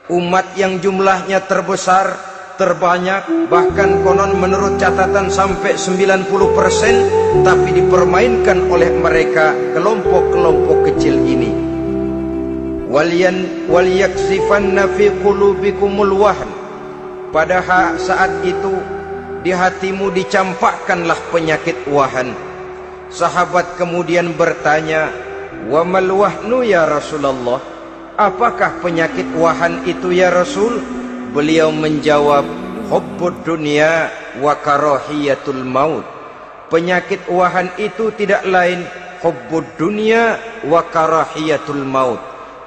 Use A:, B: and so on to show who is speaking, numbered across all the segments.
A: Umat yang jumlahnya terbesar, terbanyak, bahkan konon menurut catatan sampai 90%, tapi dipermainkan oleh mereka kelompok-kelompok kecil ini. Walyaksifanna fi qulubikumul wahn. Pada saat itu di hatimu dicampakkanlah penyakit wahan. Sahabat kemudian bertanya, "Wa mal wahnu ya Rasulullah?" Apakah penyakit wahan itu ya Rasul? Beliau menjawab, "Hubbud dunya wa karahiyatul maut." Penyakit wahan itu tidak lain hubbud dunya wa karahiyatul maut.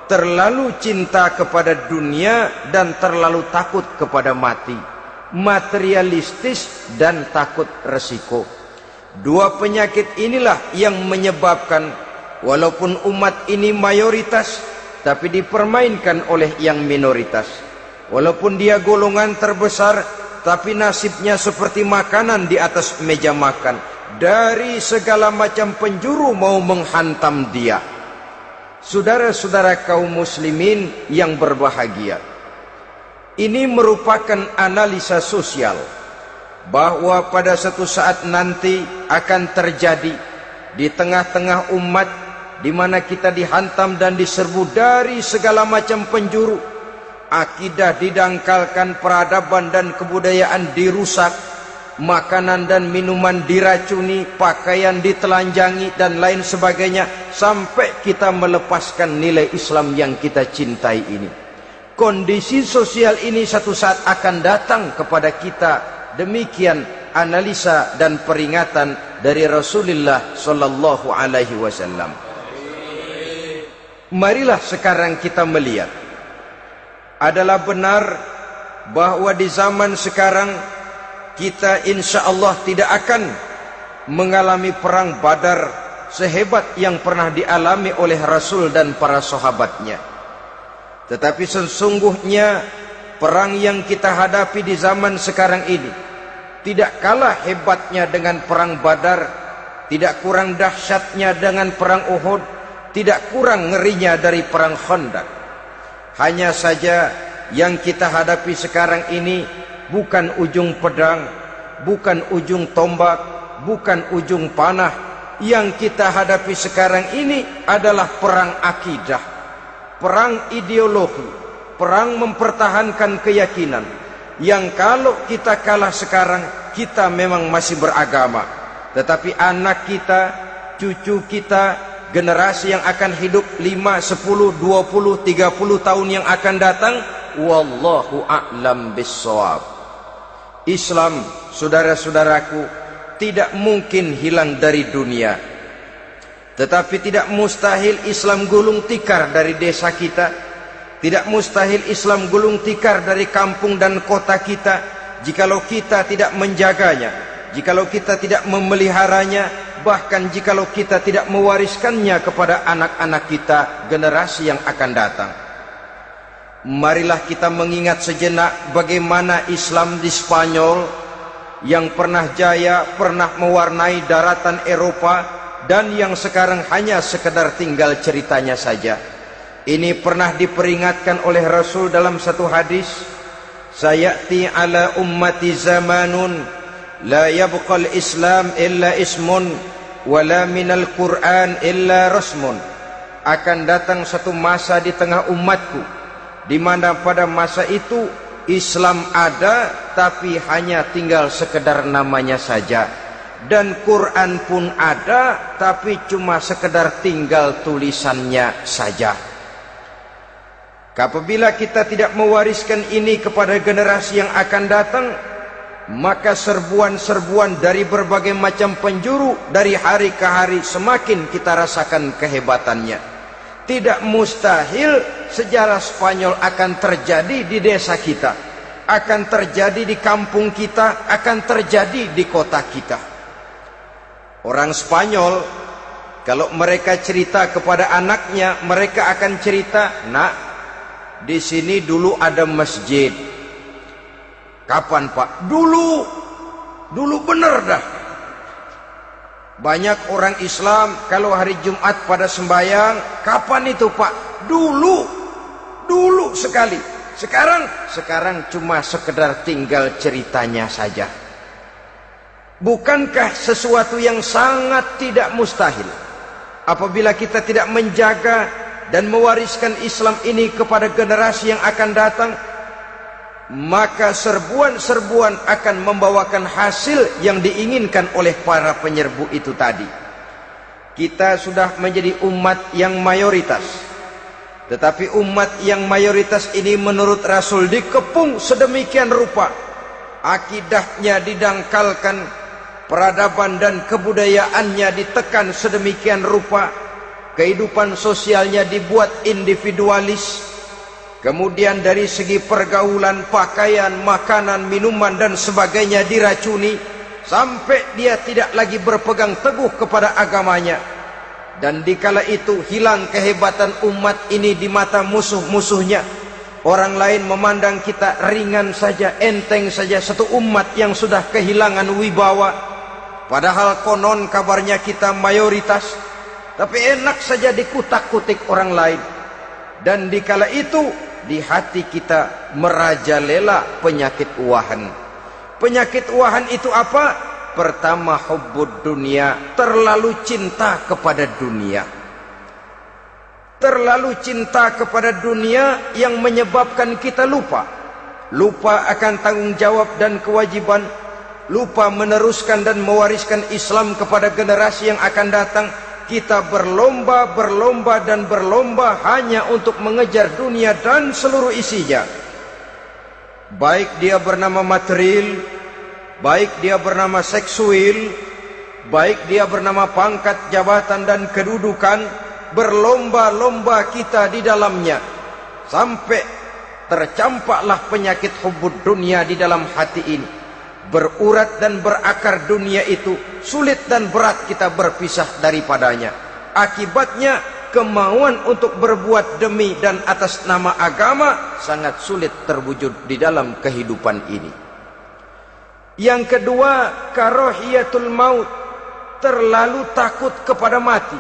A: Terlalu cinta kepada dunia dan terlalu takut kepada mati. Materialistis dan takut resiko. Dua penyakit inilah yang menyebabkan walaupun umat ini mayoritas, tapi dipermainkan oleh yang minoritas. Walaupun dia golongan terbesar, tapi nasibnya seperti makanan di atas meja makan. Dari segala macam penjuru mau menghantam dia. Saudara-saudara kaum muslimin yang berbahagia, ini merupakan analisa sosial bahwa pada suatu saat nanti akan terjadi di tengah-tengah umat di mana kita dihantam dan diserbu dari segala macam penjuru. Akidah didangkalkan, peradaban dan kebudayaan dirusak, makanan dan minuman diracuni, pakaian ditelanjangi dan lain sebagainya, sampai kita melepaskan nilai Islam yang kita cintai ini. Kondisi sosial ini satu saat akan datang kepada kita. Demikian analisa dan peringatan dari Rasulullah sallallahu alaihi wasallam. Marilah sekarang kita melihat, adalah benar bahwa di zaman sekarang kita insya Allah tidak akan mengalami perang Badar sehebat yang pernah dialami oleh Rasul dan para sahabatnya. Tetapi sesungguhnya perang yang kita hadapi di zaman sekarang ini tidak kalah hebatnya dengan perang Badar, tidak kurang dahsyatnya dengan perang Uhud, tidak kurang ngerinya dari perang Khandaq. Hanya saja yang kita hadapi sekarang ini bukan ujung pedang, bukan ujung tombak, bukan ujung panah. Yang kita hadapi sekarang ini adalah perang akidah, perang ideologi, perang mempertahankan keyakinan. Yang kalau kita kalah sekarang, kita memang masih beragama. Tetapi anak kita, cucu kita, generasi yang akan hidup 5, 10, 20, 30 tahun yang akan datang, wallahu a'lam bissawab. Islam, saudara-saudaraku, tidak mungkin hilang dari dunia. Tetapi tidak mustahil Islam gulung tikar dari desa kita. Tidak mustahil Islam gulung tikar dari kampung dan kota kita, jikalau kita tidak menjaganya, jikalau kita tidak memeliharanya, bahkan jikalau kita tidak mewariskannya kepada anak-anak kita, generasi yang akan datang. Marilah kita mengingat sejenak bagaimana Islam di Spanyol yang pernah jaya, pernah mewarnai daratan Eropa, dan yang sekarang hanya sekedar tinggal ceritanya saja. Ini pernah diperingatkan oleh Rasul dalam satu hadis, "Sayati ala ummati zamanun la yabqal Islam illa ismun wala minal Qur'an illa rasmun." Akan datang satu masa di tengah umatku di mana pada masa itu Islam ada tapi hanya tinggal sekedar namanya saja, dan Quran pun ada tapi cuma sekedar tinggal tulisannya saja. Apabila kita tidak mewariskan ini kepada generasi yang akan datang, maka serbuan-serbuan dari berbagai macam penjuru dari hari ke hari semakin kita rasakan kehebatannya. Tidak mustahil sejarah Spanyol akan terjadi di desa kita, akan terjadi di kampung kita, akan terjadi di kota kita. Orang Spanyol kalau mereka cerita kepada anaknya, mereka akan cerita, "Nak, di sini dulu ada masjid." Kapan, Pak? Dulu bener dah. Banyak orang Islam kalau hari Jumat pada sembahyang, kapan itu, Pak? Dulu sekali. Sekarang cuma sekedar tinggal ceritanya saja. Bukankah sesuatu yang sangat tidak mustahil apabila kita tidak menjaga dan mewariskan Islam ini kepada generasi yang akan datang, maka serbuan-serbuan akan membawakan hasil yang diinginkan oleh para penyerbu itu tadi. Kita sudah menjadi umat yang mayoritas, tetapi umat yang mayoritas ini menurut Rasul dikepung sedemikian rupa, akidahnya didangkalkan, peradaban dan kebudayaannya ditekan sedemikian rupa, kehidupan sosialnya dibuat individualis, kemudian dari segi pergaulan, pakaian, makanan, minuman dan sebagainya diracuni, sampai dia tidak lagi berpegang teguh kepada agamanya. Dan dikala itu hilang kehebatan umat ini di mata musuh-musuhnya. Orang lain memandang kita ringan saja, enteng saja, satu umat yang sudah kehilangan wibawa. Padahal konon kabarnya kita mayoritas, tapi enak saja dikutak-kutik orang lain. Dan dikala itu di hati kita merajalela penyakit uahan. Penyakit uahan itu apa? Pertama, hubbud dunia, terlalu cinta kepada dunia. Terlalu cinta kepada dunia yang menyebabkan kita lupa akan tanggung jawab dan kewajiban, lupa meneruskan dan mewariskan Islam kepada generasi yang akan datang. Kita berlomba hanya untuk mengejar dunia dan seluruh isinya. Baik dia bernama material, baik dia bernama seksual, baik dia bernama pangkat, jabatan dan kedudukan, berlomba-lomba kita di dalamnya. Sampai tercampaklah penyakit hubbud dunia di dalam hati ini. Berurat dan berakar dunia itu, sulit dan berat kita berpisah daripadanya. Akibatnya kemauan untuk berbuat demi dan atas nama agama sangat sulit terwujud di dalam kehidupan ini. Yang kedua, karahiyatul maut, terlalu takut kepada mati.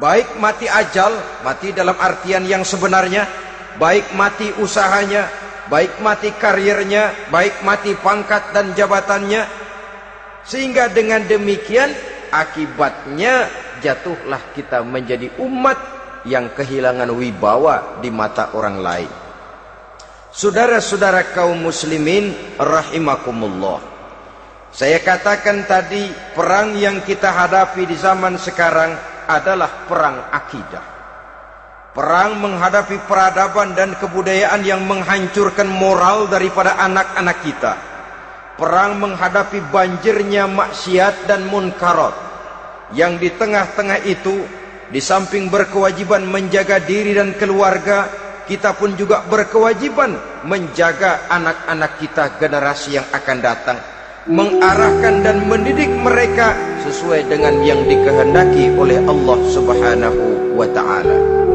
A: Baik mati ajal, mati dalam artian yang sebenarnya, baik mati usahanya, baik mati karirnya, baik mati pangkat dan jabatannya. Sehingga dengan demikian akibatnya jatuhlah kita menjadi umat yang kehilangan wibawa di mata orang lain. Saudara-saudara kaum muslimin rahimakumullah, saya katakan tadi, perang yang kita hadapi di zaman sekarang adalah perang akidah. Perang menghadapi peradaban dan kebudayaan yang menghancurkan moral daripada anak-anak kita. Perang menghadapi banjirnya maksiat dan munkarat, yang di tengah-tengah itu, di samping berkewajiban menjaga diri dan keluarga, kita pun juga berkewajiban menjaga anak-anak kita, generasi yang akan datang, mengarahkan dan mendidik mereka sesuai dengan yang dikehendaki oleh Allah Subhanahu wa ta'ala.